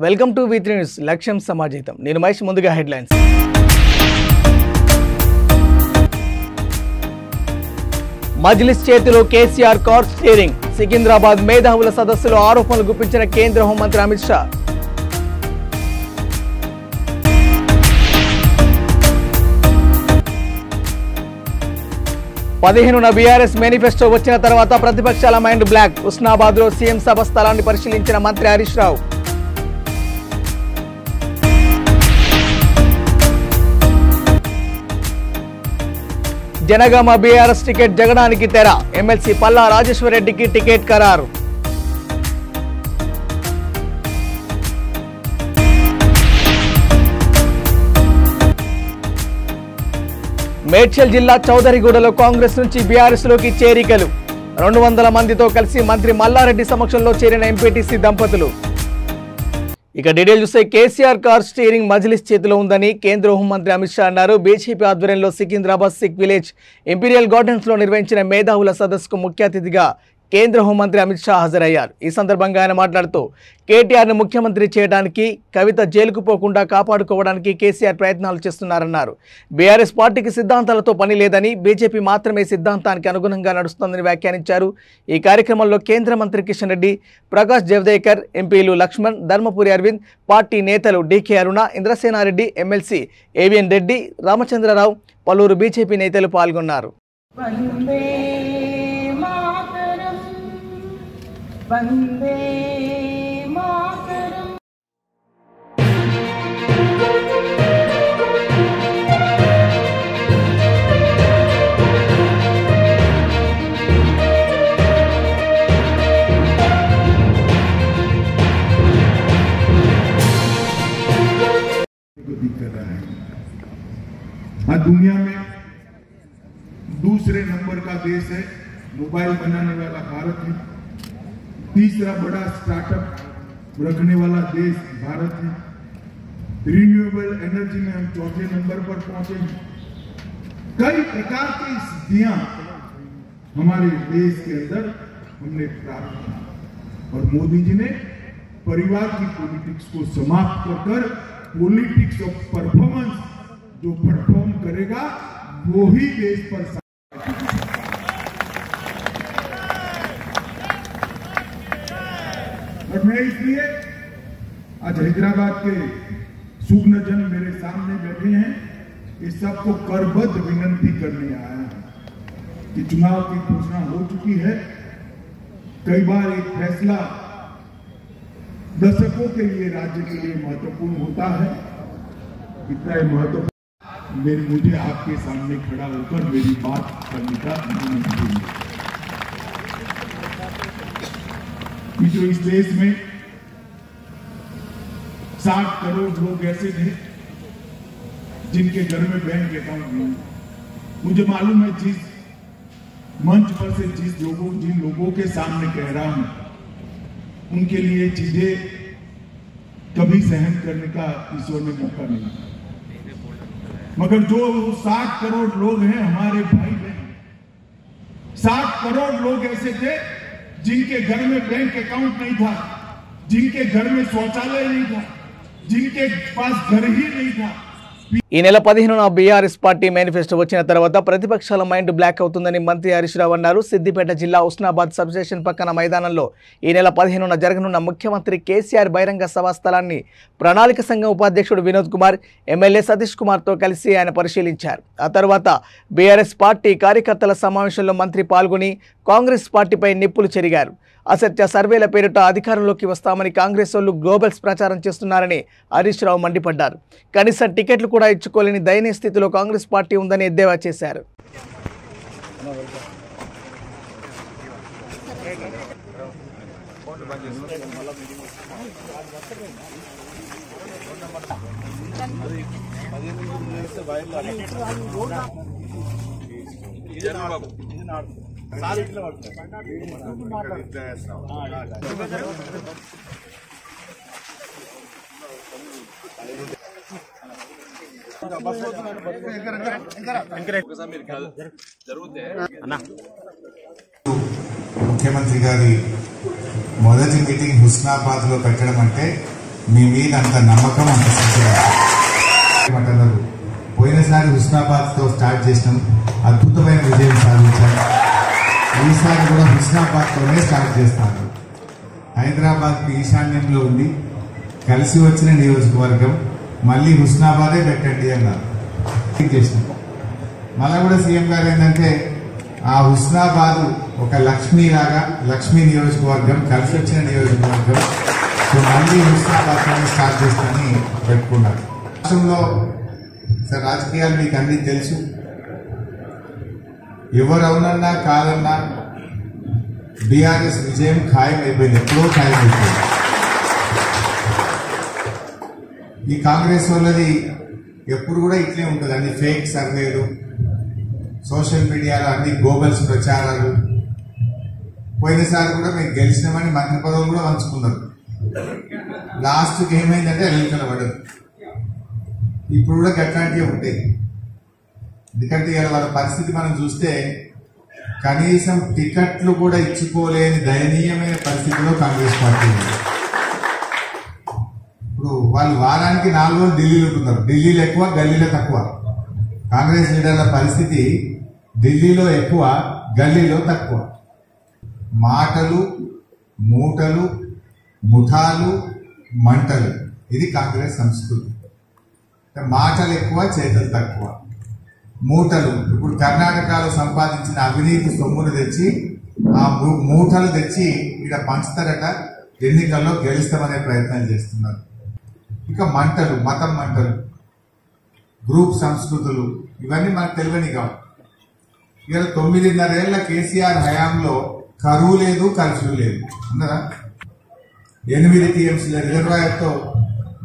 Welcome to V3 news లక్ష్యం సమాజహితం. నేను మహేష్. ముందుగా హెడ్లైన్స్. మజ్లిస్ చేతిలో కేసీఆర్ కార్ స్టీరింగ్. సికింద్రాబాద్ మేధావుల సదస్సులో ఆరోపణలు గుప్పించిన కేంద్ర హోంమంత్రి అమిత్ షా. పదిహేనున బీఆర్ఎస్ మేనిఫెస్టో వచ్చిన తర్వాత ప్రతిపక్షాల మైండ్ బ్లాక్. హుస్నాబాద్ లో సీఎం సభ స్థలాన్ని పరిశీలించిన మంత్రి హరీష్ రావు. జనగామ బీఆర్ఎస్ టికెట్ జగడానికి తెర. ఎమ్మెల్సీ పల్లా రాజేశ్వరరెడ్డికి టికెట్ ఖరారు. మేడ్చల్ జిల్లా చౌదరిగూడలో కాంగ్రెస్ నుంచి బీఆర్ఎస్ లోకి చేరికలు. 200 మందితో కలిసి మంత్రి మల్లారెడ్డి సమక్షంలో చేరిన ఎంపీటీసీ దంపతులు. ఇక డీటెయిల్ చూస్తే కేసీఆర్ కార్ స్టీరింగ్ మజ్లిస్ చేతిలో ఉందని కేంద్ర హోంమంత్రి అమిత్ షా అన్నారు. బీజేపీ ఆధ్వర్యంలో Secunderabad Sikh village imperial gardens లో నిర్వహించిన మేధావుల సదస్సుకు ముఖ్య అతిథిగా కేంద్ర హోంమంత్రి అమిత్ షా హాజరయ్యారు. ఈ సందర్భంగా ఆయన మాట్లాడుతూ కేటీఆర్ను ముఖ్యమంత్రి చేయడానికి, కవిత జైలుకు పోకుండా కాపాడుకోవడానికి కేసీఆర్ ప్రయత్నాలు చేస్తున్నారన్నారు. బీఆర్ఎస్ పార్టీకి సిద్ధాంతాలతో పని లేదని, బీజేపీ మాత్రమే సిద్ధాంతానికి అనుగుణంగా నడుస్తోందని వ్యాఖ్యానించారు. ఈ కార్యక్రమంలో కేంద్ర మంత్రి కిషన్ రెడ్డి, ప్రకాష్ జవదేకర్, ఎంపీలు లక్ష్మణ్, ధర్మపురి అరవింద్, పార్టీ నేతలు డీకే అరుణ, ఇంద్రసేనారెడ్డి, ఎమ్మెల్సీ ఏవిఎన్ రెడ్డి, రామచంద్రరావు, పలువురు బీజేపీ నేతలు పాల్గొన్నారు. వందే మాతరం. आज दुनिया में दूसरे नंबर का देश है, मोबाइल बनाने वाला भारत है। तीसरा बड़ा स्टार्टअप रखने वाला देश भारत है। रिन्यूएबल एनर्जी में हम चौथे नंबर पर पहुंचे हैं। कई प्रकार की सिद्धियां हमारे देश के अंदर हमने प्राप्त की और मोदी जी ने परिवार की पॉलिटिक्स को समाप्त कर पॉलिटिक्स ऑफ परफॉर्मेंस, जो परफॉर्म करेगा वो ही देश पर। और मैं इसलिए आज हैदराबाद के सुग्न जन मेरे सामने बैठे हैं, इस सबको करबद्ध विनंती करने आया हूं कि चुनाव की घोषणा हो चुकी है। कई बार एक फैसला दशकों के लिए राज्य के लिए महत्वपूर्ण होता है। इतना महत्वपूर्ण मुझे आपके सामने खड़ा होकर मेरी बात करने का अनुमति दी। जो इस देश में 60 करोड़ लोग ऐसे थे जिनके घर में बैंक अकाउंट नहीं। मुझे मालूम है जिस मंच पर से जिन लोगों के सामने कह रहा हूं, उनके लिए चीजें कभी सहन करने का ईश्वर ने मौका नहीं दिया। मगर जो 60 करोड़ लोग हैं हमारे भाई बहन, 60 करोड़ लोग ऐसे थे जिनके घर में बैंक अकाउंट नहीं था, जिनके घर में शौचालय नहीं था, जिनके पास घर ही नहीं था। ఈ నెల 15న బీఆర్ఎస్ పార్టీ మేనిఫెస్టో వచ్చిన తర్వాత ప్రతిపక్షాల మైండ్ బ్లాక్ అవుతుందని మంత్రి హరీష్ రావు అన్నారు. సిద్దిపేట జిల్లా హుస్నాబాద్ సబ్ స్టేషన్ పక్కన మైదానంలో ఈ నెల 15న జరగనున్న ముఖ్యమంత్రి కేసీఆర్ బహిరంగ సభా స్థలాన్ని ప్రణాళిక సంఘం ఉపాధ్యక్షుడు వినోద్ కుమార్, ఎమ్మెల్యే సతీష్ కుమార్తో కలిసి ఆయన పరిశీలించారు. ఆ తర్వాత బీఆర్ఎస్ పార్టీ కార్యకర్తల సమావేశంలో మంత్రి పాల్గొని కాంగ్రెస్ పార్టీపై నిప్పులు చెరిగారు. అసత్య సర్వేల పేరిట అధికారంలోకి వస్తామని కాంగ్రెస్ వాళ్ళు గ్లోబల్స్ ప్రచారం చేస్తున్నారని హరీష్ రావు మండిపడ్డారు. కనీసం టికెట్లు కూడా ఇచ్చుకోలేని దయనీయ స్థితిలో కాంగ్రెస్ పార్టీ ఉందని ఎద్దేవా చేశారు. ముఖ్యమంత్రి గారి మొదటి మీటింగ్ హుస్నాబాద్ లో పెట్టడం అంటే మీ మీద అంత నమ్మకం, అంత శ్రద్ధ. పోయినసారి హుస్నాబాద్తో స్టార్ట్ చేసినాం, అద్భుతమైన విజయం సాధించాం. ఈసారి కూడా హుస్నాబాద్తోనే స్టార్ట్ చేస్తాను. హైదరాబాద్కి ఈశాన్యంలో ఉంది, కలిసి వచ్చిన నియోజకవర్గం, మళ్ళీ హుస్నాబాదే పెట్టండి అన్నారు. చేసినాం. మళ్ళా కూడా సీఎం గారు ఏంటంటే ఆ హుస్నాబాద్ ఒక లక్ష్మీలాగా, లక్ష్మీ నియోజకవర్గం, కలిసి వచ్చిన నియోజకవర్గం, సో మళ్ళీ హుస్నాబాద్తోనే స్టార్ట్ చేస్తానని పెట్టుకున్నారు. రాష్ట్రంలో సార్ రాజకీయాలు మీకు అన్నీ తెలుసు. ఎవరు అవునన్నా కాదన్నా బీఆర్ఎస్ విజయం ఖాయం అయిపోయింది, ఎప్పుడో ఖాయం అయిపోయింది. ఈ కాంగ్రెస్ వాళ్ళది ఎప్పుడు కూడా ఇట్లే ఉంటుంది, అన్ని ఫేక్ సర్వేలు, సోషల్ మీడియాలో అన్ని గోబల్స్ ప్రచారాలు. పోయినసారి కూడా మేము గెలిచినామని మంత్రి పదవులు కూడా పంచుకున్నారు. లాస్ట్కి ఏమైందంటే ఎన్నికల పడదు. ఇప్పుడు కూడా గట్లాంటివి ఉంటాయి. ఎందుకంటే ఇలా వాళ్ళ పరిస్థితి మనం చూస్తే కనీసం టికెట్లు కూడా ఇచ్చుకోలేని దయనీయమైన పరిస్థితిలో కాంగ్రెస్ పార్టీ ఉంది. ఇప్పుడు వాళ్ళు వారానికి 4 రోజులు ఢిల్లీలో ఉంటున్నారు. ఢిల్లీలో ఎక్కువ, గల్లీలో తక్కువ. కాంగ్రెస్ లీడర్ల పరిస్థితి ఢిల్లీలో ఎక్కువ, గల్లీలో తక్కువ. మాటలు, మూటలు, ముఠాలు, మంటలు, ఇది కాంగ్రెస్ సంస్కృతి. మాటలు ఎక్కువ, చేతలు తక్కువ. మూటలు, ఇప్పుడు కర్ణాటకలో సంపాదించిన అవినీతి సొమ్మును తెచ్చి ఆ మూటలు తెచ్చి ఇక్కడ పంచుతారట, ఎన్నికల్లో గెలుస్తామనే ప్రయత్నం చేస్తున్నారు. ఇక మంటలు, మతం మంటలు, గ్రూప్ సంస్కృతులు, ఇవన్నీ మనకు తెలియని కావు. ఇక 9.5 ఏళ్ల కేసీఆర్ హయాంలో కరువు లేదు, కర్ఫ్యూ లేదు, ఉన్నదా? 8 టీఎంసీల రిజర్వాయర్తో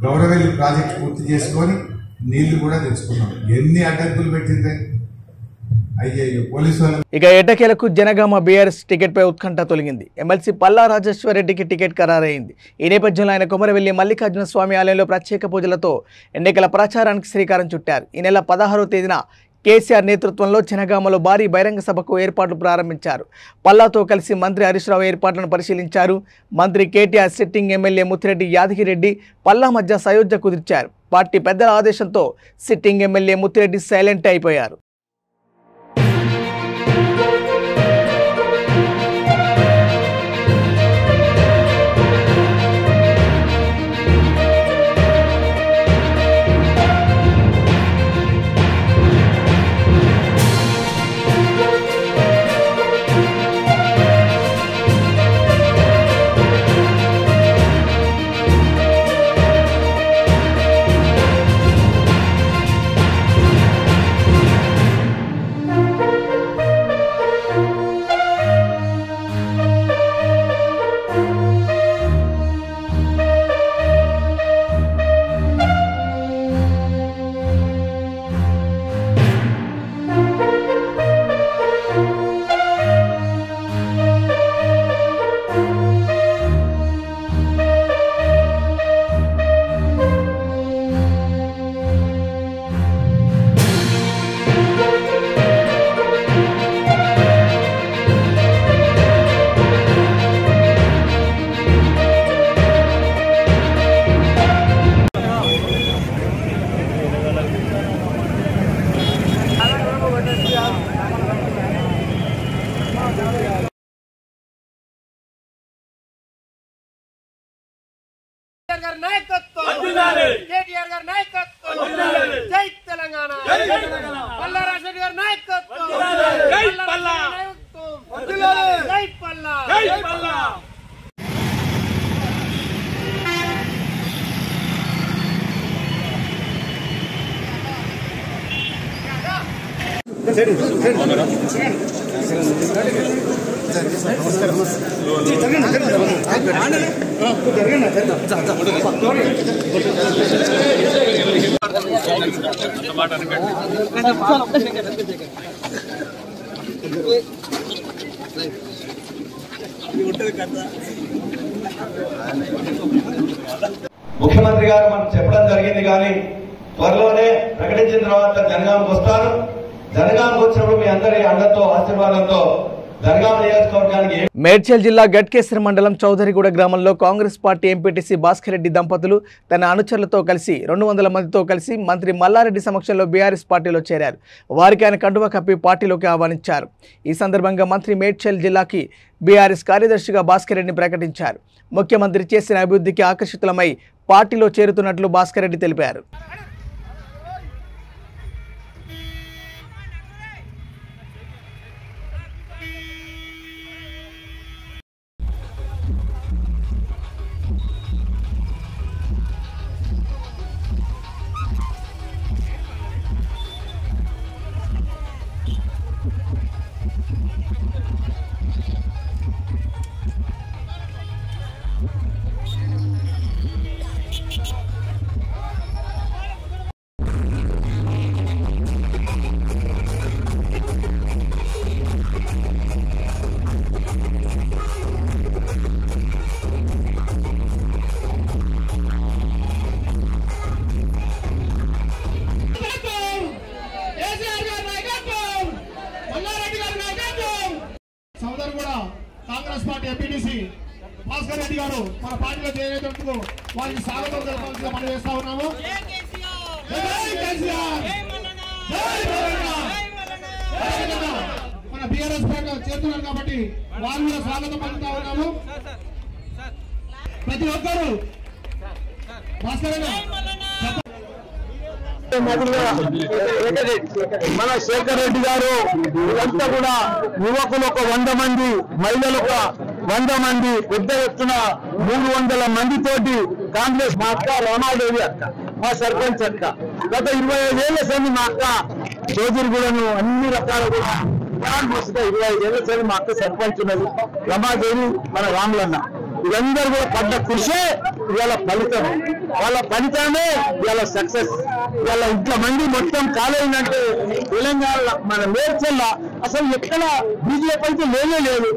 గౌరవెల్లి ప్రాజెక్టు పూర్తి చేసుకొని నీళ్లు కూడా తెచ్చుకున్నాం. ఎన్ని అడ్డంకులు పెట్టిందే అయ్యయ్యో పోలీసు వాళ్ళు. ఇక ఎట్టకేలకు జనగామ బీఆర్ఎస్ టికెట్ పై ఉత్కంఠ తొలగింది. ఎమ్మెల్సీ పల్లా రాజేశ్వర్ రెడ్డికి టికెట్ ఖరారైంది. ఈ నేపథ్యంలో ఆయన కొమరవెల్లి మల్లికార్జున స్వామి ఆలయంలో ప్రత్యేక పూజలతో ఎన్నికల ప్రచారానికి శ్రీకారం చుట్టారు. ఈ నెల 16వ తేదీన కేసీఆర్ నేతృత్వంలో జనగామలో భారీ బహిరంగ సభకు ఏర్పాట్లు ప్రారంభించారు. పల్లాతో కలిసి మంత్రి హరీష్ రావు ఏర్పాట్లను పరిశీలించారు. మంత్రి కేటీఆర్ సిట్టింగ్ ఎమ్మెల్యే ముత్తిరెడ్డి యాదగిరెడ్డి పల్లా మధ్య సయోధ్య కుదిర్చారు. పార్టీ పెద్దల ఆదేశంతో సిట్టింగ్ ఎమ్మెల్యే ముత్తిరెడ్డి సైలెంట్ అయిపోయారు. కేటీఆర్ గారి నాయకత్వం, జై తెలంగాణ, పల్లా రాజశేఖర్ గారి నాయకత్వం, జై పల్లా, జై పల్లా, జై పల్లా. ముఖ్యమంత్రి గారు మనకు చెప్పడం జరిగింది, కానీ త్వరలోనే ప్రకటించిన తర్వాత జనగాంకు వస్తాను. జనగాంకు వచ్చినప్పుడు మీ అందరి అండతో, ఆశీర్వాదంతో జనగామ నియోజకవర్గానికి మేడ్చల్ జిల్లా గట్కేసర్ మండలం చౌదరిగూడ గ్రామంలో కాంగ్రెస్ పార్టీ ఎంపీటీసీ భాస్కర్ రెడ్డి దంపతులు తన అనుచరులతో కలిసి 200 మందితో కలిసి మంత్రి మల్లారెడ్డి సమక్షంలో బీఆర్ఎస్ పార్టీలో చేరారు. వారికి ఆయన కండువా కప్పి పార్టీలోకి ఆహ్వానించారు. ఈ సందర్భంగా మంత్రి మేడ్చల్ జిల్లాకి బీఆర్ఎస్ కార్యదర్శిగా భాస్కర్ రెడ్డిని ప్రకటించారు. ముఖ్యమంత్రి చేసిన అభివృద్ధికి ఆకర్షితులమై పార్టీలో చేరుతున్నట్లు భాస్కర్ రెడ్డి తెలిపారు. కాంగ్రెస్ పార్టీ ఎంపీటీసీ భాస్కర్ రెడ్డి గారు మన పార్టీలో చేరేందుకు వారికి స్వాగతం తెలపాల్సిగా మనం చేస్తా ఉన్నాము. మన బీఆర్ఎస్ పార్టీలో చేరుతున్నారు కాబట్టి వారు కూడా స్వాగతం పలుకుతా ఉన్నాము. ప్రతి ఒక్కరు భాస్కర్ మన శేఖర్ రెడ్డి గారు ఇదంతా కూడా యువకులు ఒక 100 మంది, మహిళలు ఒక 100 మంది, పెద్ద ఎత్తున 300 మందితోటి కాంగ్రెస్ మా అక్క రామాదేవి అక్క, మా సర్పంచ్ అక్క, గత 25 ఏళ్ల సంది మా అక్క చౌదరిగూడను అన్ని రకాల కూడా 25 ఏళ్ల సంది మా అక్క సర్పంచ్ ఉన్నది. రమాదేవి మన రాములన్న, వీళ్ళందరూ కూడా పడ్డ కృషే ఇవాళ ఫలితం. వాళ్ళ ఫలితమే ఇవాళ సక్సెస్. ఇవాళ ఇంట్లో మంది మొత్తం కాలేదంటే తెలంగాణ మన మేడ్చల్ల అసలు ఎక్కడ బీజేపీ అయితే లేనే లేదు,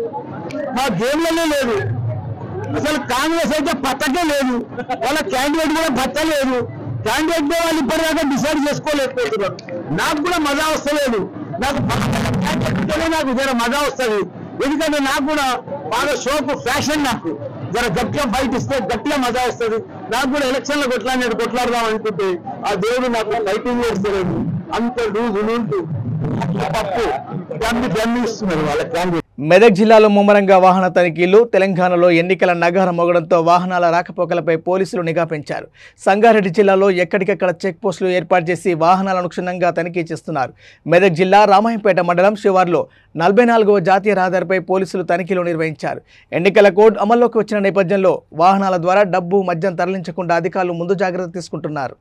మా గేమ్లనే లేదు, అసలు కాంగ్రెస్ అయితే పట్టకే లేదు, వాళ్ళ క్యాండిడేట్ కూడా పట్టలేదు. క్యాండిడేట్ వాళ్ళు ఇప్పటిదాకా డిసైడ్ చేసుకోలేకపోతున్నారు. నాకు కూడా మజా వస్తలేదు, నాకు జర మజా వస్తుంది. ఎందుకంటే నాకు కూడా బాగా షోకు ఫ్యాషన్, నాకు జర గట్టిగా ఫైట్ ఇస్తే గట్టిగా మజా వస్తుంది. నాకు కూడా ఎలక్షన్లో కొట్లాడదాం అనుకుంటే ఆ దేవుడు నాకు ఫైటింగ్ చేస్తలేదు. అంత లూజు నుండి పప్పు దమ్మి ఇస్తున్నారు వాళ్ళ క్యాండిడేట్. మెదక్ జిల్లాలో ముమ్మరంగా వాహన తనిఖీలు. తెలంగాణలో ఎన్నికల నగారం మోగడంతో వాహనాల రాకపోకలపై పోలీసులు నిఘా పెంచారు. సంగారెడ్డి జిల్లాలో ఎక్కడికక్కడ చెక్ పోస్టులు ఏర్పాటు చేసి వాహనాలను క్షుణ్ణంగా తనిఖీ చేస్తున్నారు. మెదక్ జిల్లా రామాయంపేట మండలం శివార్లో 44వ జాతీయ రహదారిపై పోలీసులు తనిఖీలు నిర్వహించారు. ఎన్నికల కోడ్ అమల్లోకి వచ్చిన నేపథ్యంలో వాహనాల ద్వారా డబ్బు, మద్యం తరలించకుండా అధికారులు ముందు జాగ్రత్త తీసుకుంటున్నారు.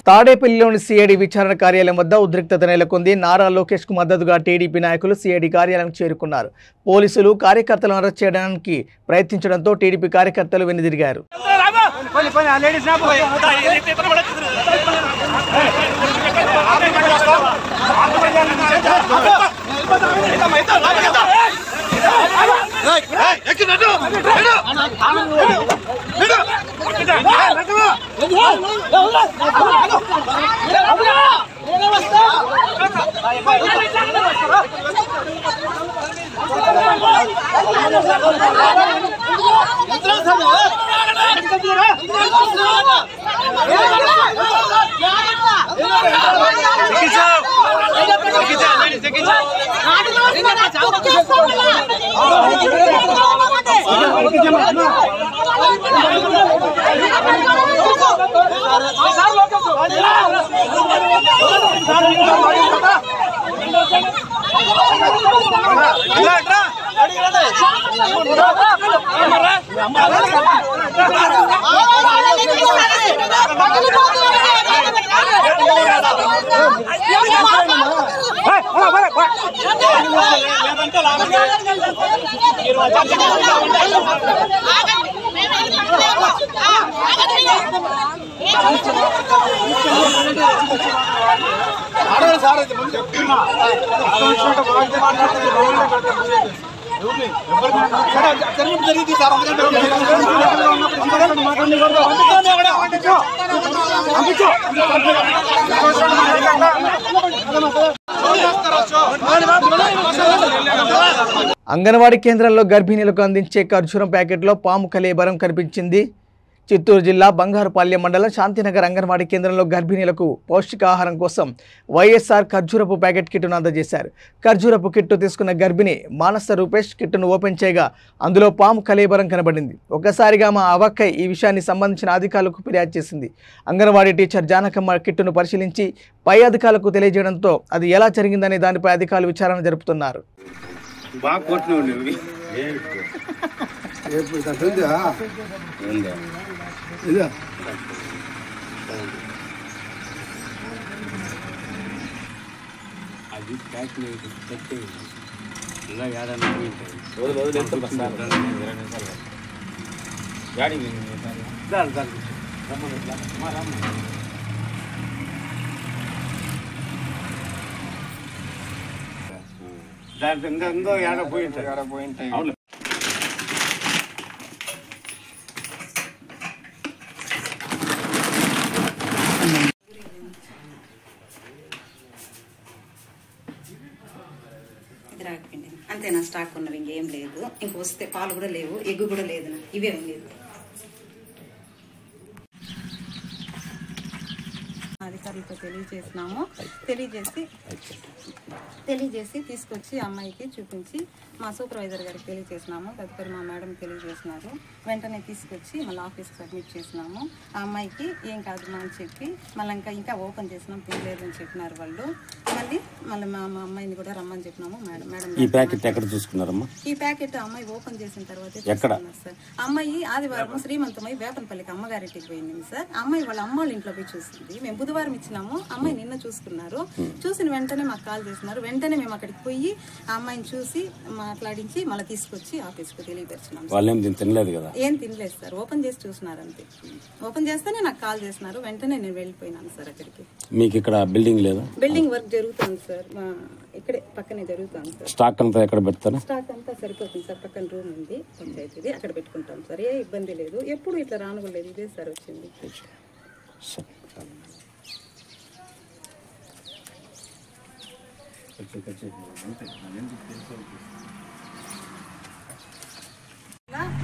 తాడేపల్లిలోని సిఐడి విచారణ కార్యాలయం వద్ద ఉద్రిక్తత నెలకొంది. నారా లోకేష్ కు మద్దతుగా టీడీపీ నాయకులు సిఐడి కార్యాలయం చేరుకున్నారు. పోలీసులు కార్యకర్తలను అరెస్ట్ చేయడానికి ప్రయత్నించడంతో టీడీపీ కార్యకర్తలు వెనుదిరిగారు. అంగన్వాడీ కేంద్రంలో గర్భిణీలకు అందించే ఖర్జూరం ప్యాకెట్లో పాము కళేబరం కనిపించింది. చిత్తూరు జిల్లా బంగారుపాల్యం మండలం శాంతినగర్ అంగన్వాడీ కేంద్రంలో గర్భిణీలకు పౌష్టికాహారం కోసం వైఎస్ఆర్ ఖర్జూరపు ప్యాకెట్ కిట్టును అందజేశారు. ఖర్జూరపు కిట్టు తీసుకున్న గర్భిణి మానస రూపేష్ కిట్టును ఓపెన్ చేయగా అందులో పాము కళేబరం కనబడింది. ఒక్కసారిగా మా అవక్కై ఈ విషయాన్ని సంబంధించిన అధికారులకు ఫిర్యాదు చేసింది. అంగన్వాడీ టీచర్ జానకమ్మ కిట్టును పరిశీలించి పై అధికారులకు తెలియజేయడంతో అది ఎలా జరిగిందనే దానిపై అధికారులు విచారణ జరుపుతున్నారు. రాకపోయింది అంతేనా? స్టాక్ ఉన్నవి ఇంకేం లేదు. ఇంక వస్తే పాలు కూడా లేవు, ఎగ్గు కూడా లేదు, ఇవే లేదు. అధికారులతో తెలియజేసి తీసుకొచ్చి అమ్మాయికి చూపించి మా సూపర్వైజర్ గారికి తెలియజేసినాము. తదుపరి మా మేడం తెలియజేసినారు. వెంటనే తీసుకొచ్చి మళ్ళీ ఆఫీస్కి సబ్మిట్ చేసినాము. ఆ అమ్మాయికి ఏం కాదు మా అని చెప్పి మళ్ళీ ఇంకా ఓపెన్ చేసినాం, తినలేదని చెప్పినారు వాళ్ళు. మళ్ళీ మా అమ్మాయిని కూడా రమ్మని చెప్పినాము. మేడం ఈ ప్యాకెట్ ఎక్కడ చూసుకున్నారమ్మా? ఈ ప్యాకెట్ అమ్మాయి ఓపెన్ చేసిన తర్వాత సార్. అమ్మాయి ఆదివారం శ్రీమంతమై వేపనపల్లికి అమ్మగారింటికి పోయింది సార్. అమ్మాయి వాళ్ళ అమ్మ వాళ్ళ ఇంట్లో పోయి చూసింది. మేము బుధవారం ఇచ్చినాము. అమ్మాయి నిన్న చూసుకున్నారు. చూసిన వెంటనే మాకు కాల్ చేస్తున్నారు. వెంటనే మేము అక్కడికి పోయి ఆ అమ్మాయిని చూసి మాట్లాడించి మళ్ళీ తీసుకొచ్చి ఆఫీస్కి తెలియపరిచినాం. తినలేదు కదా? ఏం తినలేదు సార్. ఓపెన్ చేసి చూసినారు అంతే. ఓపెన్ చేస్తేనే నాకు కాల్ చేస్తున్నారు. వెంటనే నేను వెళ్ళిపోయినాను సార్ అక్కడికి. మీకు ఇక్కడ బిల్డింగ్ లేదా? బిల్డింగ్ వర్క్ జరుగుతుంది సార్. ఇక్కడే పక్కనే జరుగుతుంది సార్. స్టాక్ అంతా ఎక్కడ పెడతారు? స్టాక్ అంతా సరిపోతుంది సార్. పక్కన రూమ్ ఉంది పంచాయతీది, అక్కడ పెట్టుకుంటాం సార్. ఏ ఇబ్బంది లేదు. ఎప్పుడు ఇట్లా రానుకోలేదు. ఇదే సార్ వచ్చింది.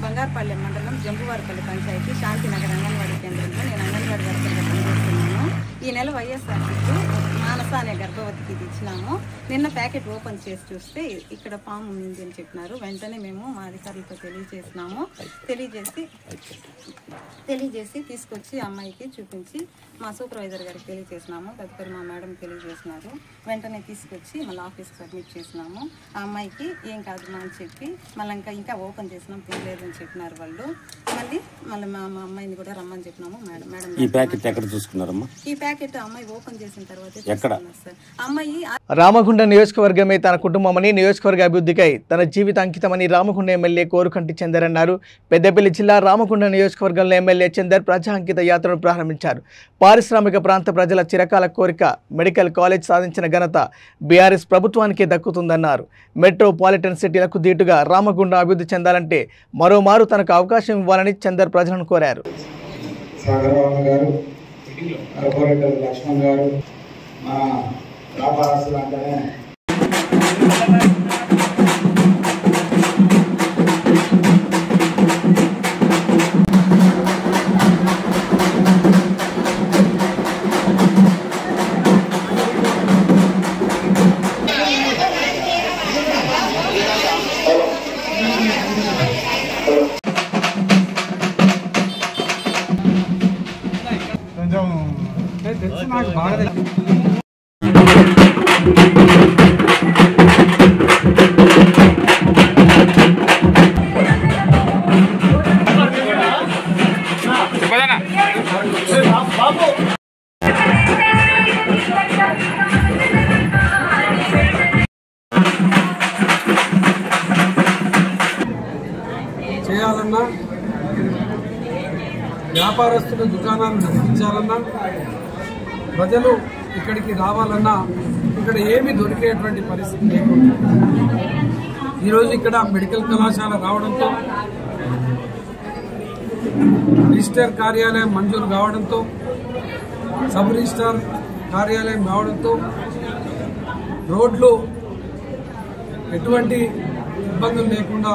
బంగారుపాలెం మండలం జంబువారిపల్లి పంచాయతీ శాంతినగర్ అంగన్వాడీ కేంద్రంలో నేను అంగన్వాడీ వర్కర్గా పనిచేస్తున్నాను. ఈ నెల వైఎస్ఆర్ కిట్టు మానస అనే గర్భవతికి ఇది ఇచ్చినాము. నిన్న ప్యాకెట్ ఓపెన్ చేసి చూస్తే ఇక్కడ పాము ఉంది అని చెప్పినారు. వెంటనే మేము మా అధికారులతో తెలియజేసి తీసుకొచ్చి అమ్మాయికి చూపించి మా సూపర్వైజర్ గారికి తెలియజేసినాము. తదుపరి మా మేడం తెలియజేసినారు. వెంటనే తీసుకొచ్చి మళ్ళీ ఆఫీస్కి సబ్మిట్ చేసినాము. ఆ అమ్మాయికి ఏం కాదు మా అని చెప్పి మళ్ళీ ఇంకా ఓపెన్ చేసినాం, తినలేదని చెప్పినారు వాళ్ళు. మళ్ళీ మా అమ్మాయిని కూడా రమ్మని చెప్పినాము. మేడం ఈ ప్యాకెట్ ఎక్కడ చూసుకున్నారమ్మా? ఈ ప్యాకెట్ అమ్మాయి ఓపెన్ చేసిన తర్వాత సార్. అమ్మాయి రామగుండం నియోజకవర్గమే తన కుటుంబమని, నియోజకవర్గ అభివృద్ధికై తన జీవిత అంకితమని రామగుండం ఎమ్మెల్యే కోరుకంటి చందర్ అన్నారు. పెద్దపల్లి జిల్లా రామగుండం నియోజకవర్గంలో ఎమ్మెల్యే చందర్ ప్రజా అంకిత యాత్రను ప్రారంభించారు. పారిశ్రామిక ప్రాంత ప్రజల చిరకాల కోరిక మెడికల్ కాలేజ్ సాధించిన ఘనత బీఆర్ఎస్ ప్రభుత్వానికే దక్కుతుందన్నారు. మెట్రోపాలిటన్ సిటీలకు దీటుగా రామగుండం అభివృద్ధి చెందాలంటే మరోమారు తనకు అవకాశం ఇవ్వాలని చందర్ ప్రజలను కోరారు. లక్ష్మణ్ గారు మన వ్యాపారస్తులు అంటేనే తెలుసు నాకు బాగా చేయాలన్నా, వ్యాపారస్తులు దుకాణాలు నిర్మించాలన్నా, ప్రజలు ఇక్కడికి రావాలన్నా ఇక్కడ ఏమీ దొరికేటువంటి పరిస్థితి లేకుండా ఈరోజు ఇక్కడ మెడికల్ కళాశాల రావడంతో, రిజిస్టర్ కార్యాలయం మంజూరు కావడంతో, సబ్ రిజిస్టార్ కార్యాలయం రావడంతో, రోడ్లు ఎటువంటి ఇబ్బందులు లేకుండా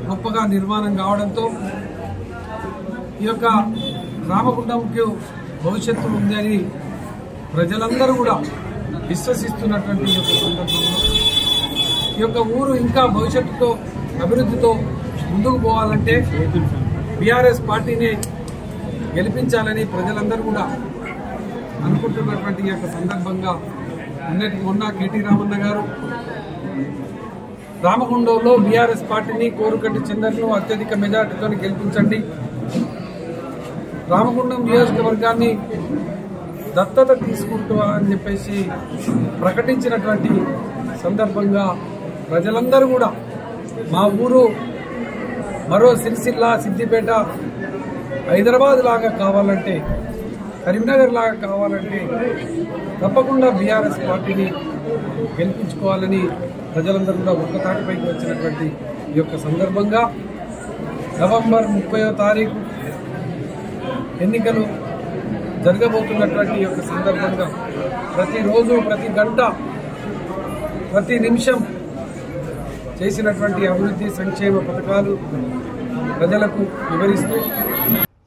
గొప్పగా నిర్మాణం కావడంతో ఈ యొక్క రామగుండంకు భవిష్యత్తు ఉంది అని ప్రజలందరూ కూడా విశ్వసిస్తున్నటువంటి ఈ యొక్క సందర్భంలో ఈ యొక్క ఊరు ఇంకా భవిష్యత్తుతో అభివృద్ధితో ముందుకు పోవాలంటే బీఆర్ఎస్ పార్టీని గెలిపించాలని ప్రజలందరూ కూడా అనుకుంటున్నటువంటి ఈ యొక్క సందర్భంగా మొన్న కేటీ రామన్న గారు రామగుండంలో బీఆర్ఎస్ పార్టీని కోరుకట్టి చందర్ను అత్యధిక మెజార్టీతో గెలిపించండి, రామగుండం నియోజకవర్గాన్ని దత్తత తీసుకుంటా అని చెప్పేసి ప్రకటించినటువంటి సందర్భంగా ప్రజలందరూ కూడా మా ఊరు మరో సిరిసిల్ల, సిద్దిపేట, హైదరాబాద్ లాగా కావాలంటే, కరీంనగర్ లాగా కావాలంటే తప్పకుండా బీఆర్ఎస్ పార్టీని గెలిపించుకోవాలని ప్రజలందరూ కూడా ఒక్కతాటిపైకి వచ్చినటువంటి ఈ యొక్క సందర్భంగా నవంబర్ 30వ తారీఖు ఎన్నికలు జరగబోతున్నటువంటి ఈ యొక్క సందర్భంగా ప్రతిరోజు, ప్రతి గంట, ప్రతి నిమిషం చేసినటువంటి అభివృద్ధి సంక్షేమ పథకాలు ప్రజలకు వివరిస్తూ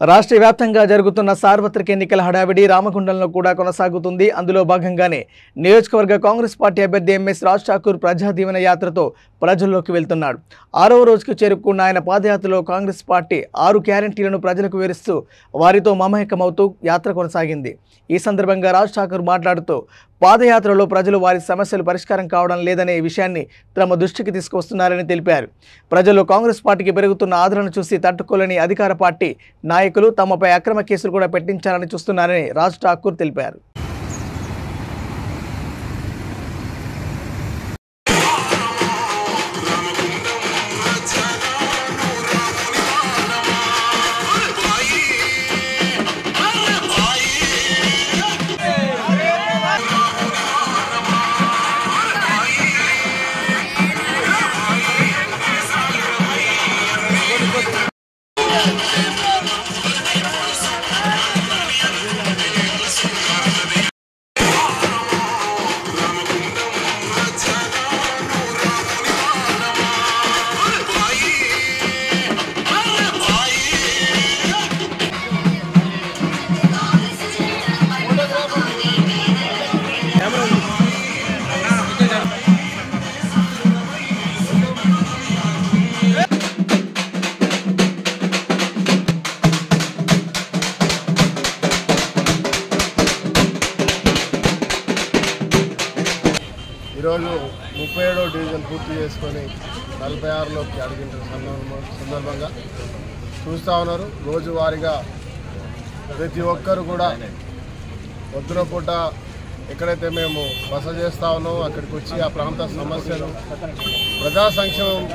రాష్ట్ర వ్యాప్తంగా జరుగుతున్న సార్వత్రిక ఎన్నికల హడావిడి రామగుండంలో కూడా కొనసాగుతుంది. అందులో భాగంగానే నియోజకవర్గ కాంగ్రెస్ పార్టీ అభ్యర్థి ఎంఎస్ రాజ్ ఠాకూర్ ప్రజా దీవెన యాత్రతో ప్రజల్లోకి వెళ్తున్నాడు. 6వ రోజుకు చేరుకున్న ఆయన పాదయాత్రలో కాంగ్రెస్ పార్టీ 6 గ్యారంటీలను ప్రజలకు వివరిస్తూ వారితో మమేకమవుతూ యాత్ర కొనసాగింది. ఈ సందర్భంగా రాజ్ ఠాకూర్ మాట్లాడుతూ పాదయాత్రలో ప్రజలు వారి సమస్యలు పరిష్కారం కావడం లేదనే విషయాన్ని తమ దృష్టికి తీసుకొస్తున్నారని తెలిపారు. ప్రజలు కాంగ్రెస్ పార్టీకి పెరుగుతున్న ఆదరణ చూసి తట్టుకోలేని అధికార పార్టీ నాయకులు తమపై అక్రమ కేసులు కూడా పెట్టించాలని చూస్తున్నారని రాజ్ ఠాకూర్ తెలిపారు. ఈరోజు 37వ డివిజన్ పూర్తి చేసుకొని 46లోకి అడిగిన సందర్భంగా చూస్తూ ఉన్నారు. రోజువారీగా ప్రతి ఒక్కరు కూడా పొద్దున పూట ఎక్కడైతే మేము బస చేస్తూ ఉన్నామో అక్కడికి వచ్చి ఆ ప్రాంత సమస్యలు, ప్రజా సంక్షేమం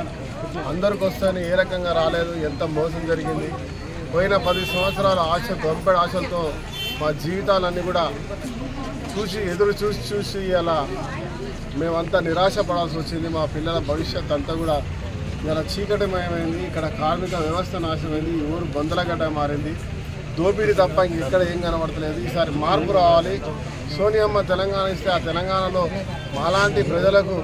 అందరికి వస్తాయని ఏ రకంగా రాలేదు, ఎంత మోసం జరిగింది, పోయిన 10 సంవత్సరాల ఆశ, గొప్ప ఆశలతో మా జీవితాలన్నీ కూడా ఎదురు చూసి అలా మేమంతా నిరాశపడాల్సి వచ్చింది. మా పిల్లల భవిష్యత్ అంతా కూడా ఇలా చీకటిమయమైంది. ఇక్కడ కార్మిక వ్యవస్థ నాశనమైంది. ఈ ఊరు బందలగడ్డ మారింది. దోపిడీ తప్ప ఇంకెక్కడ ఏం కనబడతలేదు. ఈసారి మార్పు రావాలి. సోనియమ్మ తెలంగాణ ఇస్తే ఆ తెలంగాణలో మాలాంటి ప్రజలకు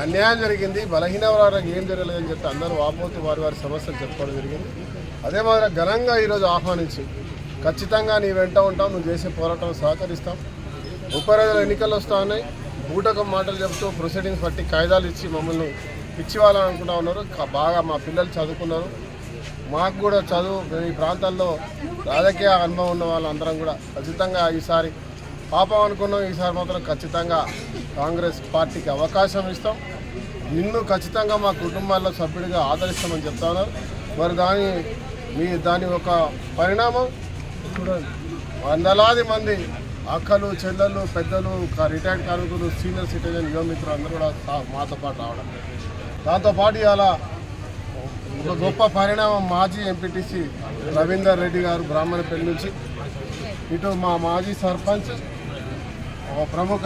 అన్యాయం జరిగింది, బలహీన వర్గాలకు ఏం జరగలేదని చెప్పి అందరూ వాపోతూ వారి సమస్యలు చెప్పుకోవడం జరిగింది. అదే మాదిరిగా ఘనంగా ఈరోజు ఆహ్వానించి ఖచ్చితంగా నీ వెంట ఉంటాం, నువ్వు చేసే పోరాటం సహకరిస్తాం. 30 రోజుల ఎన్నికలు వస్తూ ఉన్నాయి. బూటకం మాటలు చెప్తూ ప్రొసీడింగ్స్ బట్టి కాయిదాలు ఇచ్చి మమ్మల్ని పిచ్చివాళ్ళని అనుకుంటా ఉన్నారు. బాగా మా పిల్లలు చదువుకున్నారు, మాకు కూడా చదువు, ఈ ప్రాంతాల్లో రాజకీయ అనుభవం ఉన్న వాళ్ళందరం కూడా ఖచ్చితంగా ఈసారి పాపం అనుకున్నాం. ఈసారి మాత్రం ఖచ్చితంగా కాంగ్రెస్ పార్టీకి అవకాశం ఇస్తాం. నిన్ను ఖచ్చితంగా మా కుటుంబాల్లో సభ్యుడిగా ఆదరిస్తామని చెప్తా ఉన్నారు. మరి దాని ఒక పరిణామం వందలాది మంది అక్కలు చెల్లెళ్ళు పెద్దలు రిటైర్డ్ కార్మికులు సీనియర్ సిటిజన్ యువమిత్రులు అందరూ కూడా మాతో పాటు రావడం. దాంతోపాటు ఇలా ఒక గొప్ప పరిణామం మాజీ ఎంపీటీసీ రవీందర్ రెడ్డి గారు బ్రాహ్మణపల్లి నుంచి, ఇటు మా మాజీ సర్పంచ్ ఒక ప్రముఖ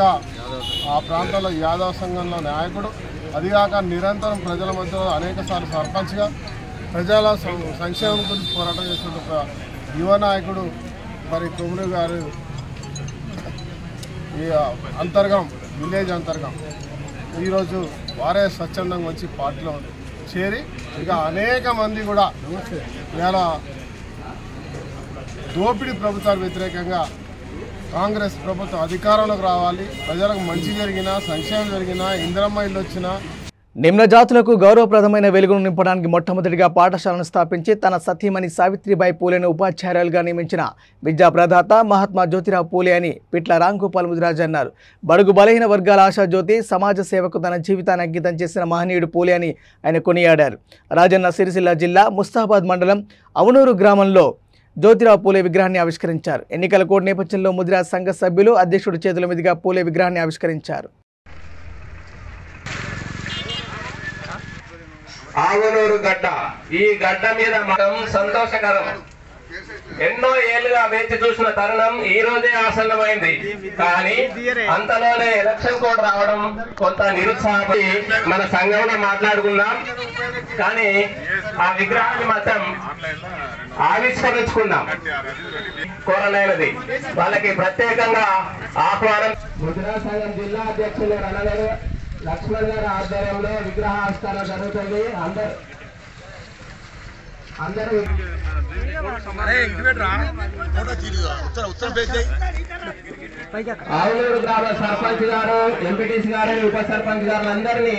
ఆ ప్రాంతంలో యాదవ సంఘంలో నాయకుడు, అదిగాక నిరంతరం ప్రజల మధ్యలో అనేకసార్లు సర్పంచ్గా ప్రజల సంక్షేమం గురించి పోరాటం చేస్తున్న ఒక యువ నాయకుడు మరి కొమురు గారు ఈ అంతర్గం విలేజ్ అంతర్గం ఈరోజు వారే స్వచ్ఛందంగా వచ్చి పార్టీలో చేరి ఇక అనేక మంది కూడా ఇలా దోపిడీ ప్రభుత్వాలకు వ్యతిరేకంగా కాంగ్రెస్ ప్రభుత్వం అధికారంలోకి రావాలి, ప్రజలకు మంచి జరిగినా సంక్షేమం జరిగినా ఇందిరమ్మ ఇల్లు వచ్చినా. నిమ్న జాతులకు గౌరవప్రదమైన వెలుగును నింపడానికి మొట్టమొదటిగా పాఠశాలను స్థాపించి తన సతీమణి సావిత్రిబాయి పూలేను ఉపాధ్యాయురాలుగా నియమించిన విద్యా ప్రదాత మహాత్మా జ్యోతిరావు పూలే అని పిట్ల రాంగోపాల్ ముదిరాజ్ అన్నారు. బడుగు బలహీన వర్గాల ఆశాజ్యోతి, సమాజ సేవకు తన జీవితాన్ని అంకితం చేసిన మహనీయుడు పూలే అని ఆయన కొనియాడారు. రాజన్న సిరిసిల్ల జిల్లా ముస్తాబాద్ మండలం అవనూరు గ్రామంలో జ్యోతిరావు పూలే విగ్రహాన్ని ఆవిష్కరించారు. ఎన్నికల కోడ్ నేపథ్యంలో ముదిరాజ్ సంఘ సభ్యులు అధ్యక్షుడి చేతుల మీదుగా పూలే విగ్రహాన్ని ఆవిష్కరించారు. ఆవునూరు గడ్డ, ఈ గడ్డ మీద మనం సంతోషకరం. ఎన్నో ఏళ్లుగా వేచి చూసిన తరుణం ఈ రోజే ఆసన్నమైంది. కానీ అంతలోనే ఎలక్షన్ కోడ్ రావడం కొంత నిరుత్సాహపడి మన సంఘంలో మాట్లాడుకుందాం. కానీ ఆ విగ్రహాన్ని మాత్రం ఆవిష్కరించుకుందాం కోరనైనది. వాళ్ళకి ప్రత్యేకంగా ఆహ్వానం. ముదిరాజ్ సంఘం జిల్లా అధ్యక్షులు రణగారు లక్ష్మణ్ గారి ఆధ్వర్యంలో విగ్రహావిష్కరణ జరుగుతుంది. అందరూ ఆవునూరు గ్రామ సర్పంచ్ గారు, ఎంపీటీసీ గారు, ఉప సర్పంచ్ గారు అందరినీ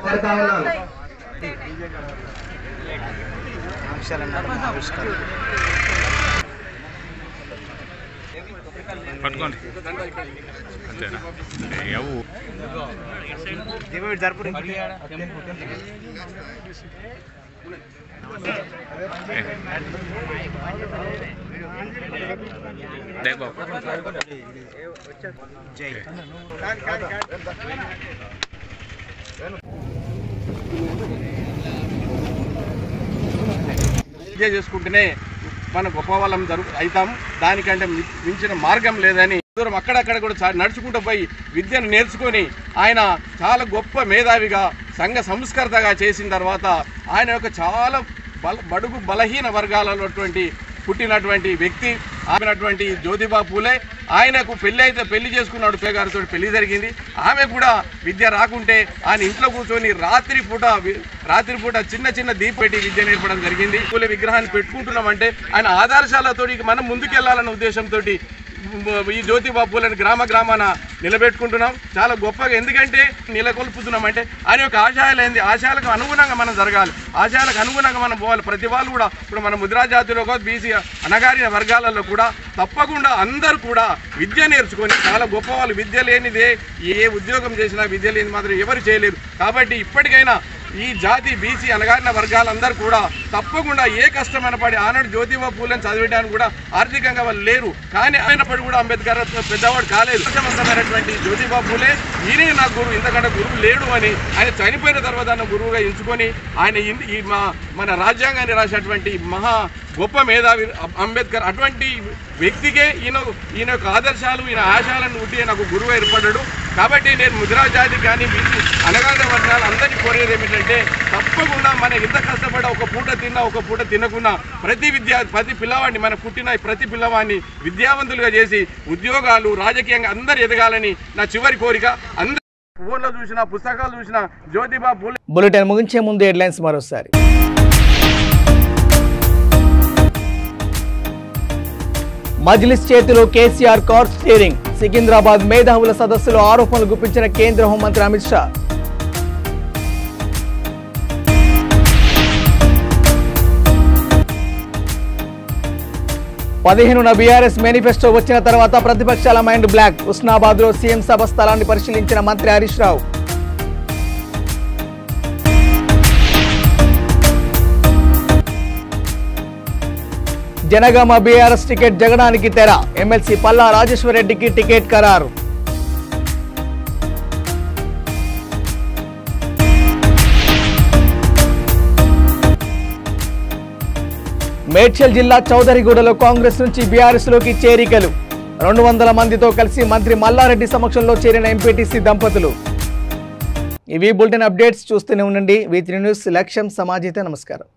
కోరుతా ఉన్నాను. పట్టుకోండి అంతేనా? చేసుకుంటేనే మన గొప్ప వాళ్ళం అవుతాం. దానికంటే మించిన మార్గం లేదని దూరం అక్కడక్కడ కూడా నడుచుకుంటూ పోయి విద్యను నేర్చుకొని ఆయన చాలా గొప్ప మేధావిగా సంఘ సంస్కర్తగా చేసిన తర్వాత ఆయన యొక్క చాలా బడుగు బలహీన వర్గాలలో పుట్టినటువంటి వ్యక్తి ఆమెనటువంటి జ్యోతిబా పూలే. ఆయనకు పెళ్లి చేసుకున్నాడు, పూలే గారితో పెళ్లి జరిగింది. ఆమె కూడా విద్య రాకుంటే ఆయన ఇంట్లో కూర్చొని రాత్రిపూట చిన్న చిన్న దీపం పెట్టి విద్య నేర్పడం జరిగింది. పూలే విగ్రహాన్ని పెట్టుకుంటున్నామంటే ఆయన ఆదర్శాలతో మనం ముందుకెళ్లాలన్న ఉద్దేశంతో ఈ జ్యోతిబా పూలని గ్రామాన నిలబెట్టుకుంటున్నాం. చాలా గొప్పగా ఎందుకంటే నెలకొల్పుతున్నామంటే ఆయన యొక్క ఆశయాలకు అనుగుణంగా మనం జరగాలి, ఆశయాలకు అనుగుణంగా మనం పోవాలి. ప్రతి వాళ్ళు కూడా ఇప్పుడు మన ముదిరాజ్ జాతిలో బీసీ అణగారిన వర్గాలలో కూడా తప్పకుండా అందరూ కూడా విద్య నేర్చుకొని చాలా గొప్ప వాళ్ళు. విద్య లేనిదే ఏ ఉద్యోగం చేసినా విద్య లేని మాత్రం ఎవరు చేయలేరు. కాబట్టి ఇప్పటికైనా ఈ జాతి బీసీ అణగారిన వర్గాలందరూ కూడా తప్పకుండా ఏ కష్టమైన పడి ఆనాడు జ్యోతిబా పూలని చదివేయడానికి కూడా ఆర్థికంగా వాళ్ళు లేరు. కానీ అయినప్పటికీ కూడా అంబేద్కర్ పెద్దవాడు కాలేదు. సంతమైనటువంటి జ్యోతిబా పూలే ఈయనే నా గురువు, ఇంతకంటే గురువు లేడు అని ఆయన చనిపోయిన తర్వాత ఆయన గురువుగా ఎంచుకొని ఆయన మన రాజ్యాంగాన్ని రాసినటువంటి మహా గొప్ప మేధావి అంబేద్కర్. అటువంటి వ్యక్తికే ఈయన యొక్క ఆదర్శాలు, ఈయన ఆశయాలను ఉట్టి నాకు గురువు ఏర్పడ్డాడు. కాబట్టి నేను ముదిరాజ్ జాతి కానీ బీసీ అణగారిన వర్గాలు అందరికీ కోరేది ఏమిటంటే తప్పకుండా మనం ఎంత కష్టపడా ఒక పూట తిన్నా ఒక పూట తినకున్నా ప్రతి పిల్లవాడిని మన పుట్టిన ప్రతి పిల్లవాడిని విద్యావంతులుగా చేసి ఉద్యోగాలు రాజకీయంగా అందరు ఎదగాలని నా చివరి కోరిక. అందరూ ఫోన్లో చూసినా పుస్తకాలు చూసినా జ్యోతిబా పూలే. బులెటిన్ ముగించే ముందు హెడ్లైన్స్ మరోసారి. మజ్లిస్ చేతిలో కేసీఆర్ కార్ స్టీరింగ్. సికింద్రాబాద్ మేధావుల సదస్సులో ఆరోపణలు గుప్పించిన కేంద్ర హోంమంత్రి అమిత్ షా. పదిహేనున బీఆర్ఎస్ మేనిఫెస్టో వచ్చిన తర్వాత ప్రతిపక్షాల మైండ్ బ్లాక్. హుస్నాబాద్ లో సీఎం సభ స్థలాన్ని పరిశీలించిన మంత్రి హరీష్ రావు. జనగామ బీఆర్ఎస్ టికెట్ జగడానికి తెర. ఎమ్మెల్సీ పల్లా రాజేశ్వర్ రెడ్డికి టికెట్ ఖరారు. మేడ్చల్ జిల్లా చౌదరిగూడలో కాంగ్రెస్ నుంచి బీఆర్ఎస్ లోకి చేరికలు. 200 మందితో కలిసి మంత్రి మల్లారెడ్డి సమక్షంలో చేరిన ఎంపీటీసీ దంపతులు. ఇవి బులెటిన్ అప్డేట్స్. చూస్తూనే ఉండండి V3 న్యూస్. లక్ష్యం సమాజయితే. నమస్కారం.